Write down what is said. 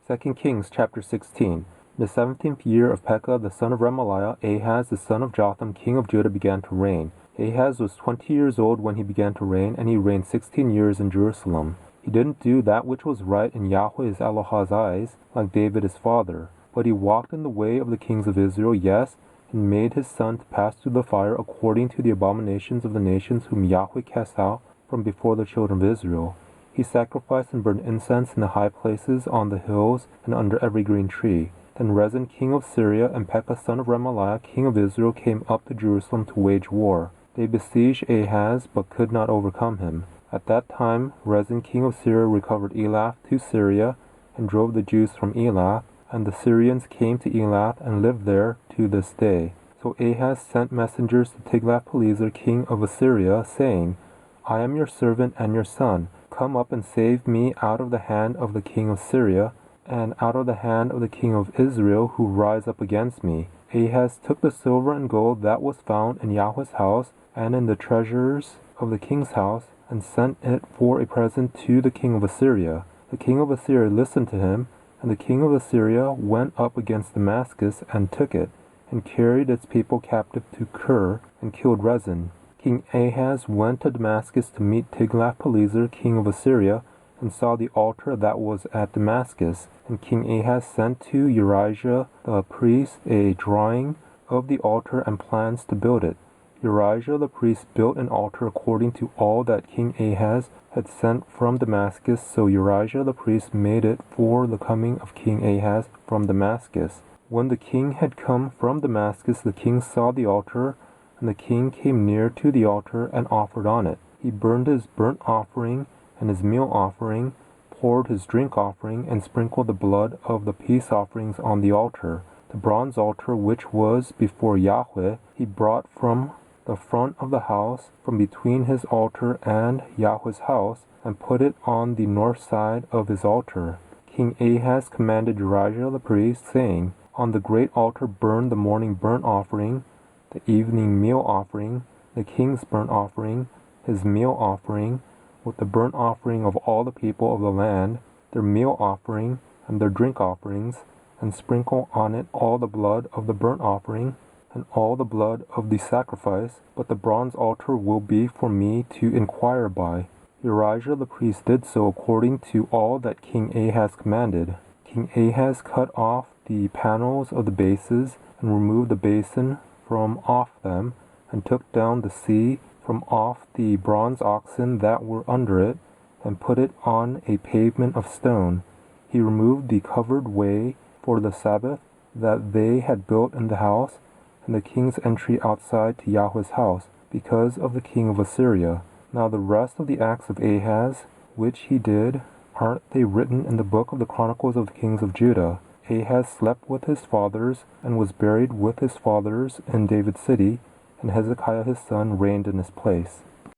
2 Kings chapter 16. In the 17th year of Pekah the son of Remaliah, Ahaz the son of Jotham king of Judah began to reign. Ahaz was 20 years old when he began to reign, and he reigned 16 years in Jerusalem. He didn't do that which was right in Yahweh his Eloh's eyes, like David his father, but he walked in the way of the kings of Israel, yes, and made his son to pass through the fire according to the abominations of the nations whom Yahweh cast out from before the children of Israel. He sacrificed and burned incense in the high places, on the hills, and under every green tree. Then Rezin king of Syria and Pekah son of Remaliah king of Israel came up to Jerusalem to wage war. They besieged Ahaz, but could not overcome him. At that time Rezin king of Syria recovered Elath to Syria, and drove the Jews from Elath, and the Syrians came to Elath and lived there to this day. So Ahaz sent messengers to Tiglath-Pileser king of Assyria, saying, I am your servant and your son. Come up and save me out of the hand of the king of Syria, and out of the hand of the king of Israel, who rise up against me. Ahaz took the silver and gold that was found in Yahweh's house, and in the treasures of the king's house, and sent it for a present to the king of Assyria. The king of Assyria listened to him, and the king of Assyria went up against Damascus, and took it, and carried its people captive to Kir, and killed Rezin. King Ahaz went to Damascus to meet Tiglath-Pileser king of Assyria, and saw the altar that was at Damascus. And King Ahaz sent to Urijah the priest a drawing of the altar and plans to build it. Urijah the priest built an altar according to all that King Ahaz had sent from Damascus, so Urijah the priest made it for the coming of King Ahaz from Damascus. When the king had come from Damascus, the king saw the altar, and the king came near to the altar and offered on it. He burned his burnt offering and his meal offering, poured his drink offering, and sprinkled the blood of the peace offerings on the altar. The bronze altar which was before Yahweh he brought from the front of the house, from between his altar and Yahweh's house, and put it on the north side of his altar. King Ahaz commanded Urijah the priest, saying, On the great altar burn the morning burnt offering, the evening meal offering, the king's burnt offering, his meal offering, with the burnt offering of all the people of the land, their meal offering, and their drink offerings, and sprinkle on it all the blood of the burnt offering, and all the blood of the sacrifice, but the bronze altar will be for me to inquire by. Urijah the priest did so according to all that King Ahaz commanded. King Ahaz cut off the panels of the bases, and removed the basin from off them, and took down the sea from off the bronze oxen that were under it, and put it on a pavement of stone. He removed the covered way for the Sabbath that they had built in the house, and the king's entry outside to Yahweh's house, because of the king of Assyria. Now the rest of the acts of Ahaz, which he did, aren't they written in the book of the Chronicles of the kings of Judah? Ahaz slept with his fathers, and was buried with his fathers in David's city, and Hezekiah his son reigned in his place.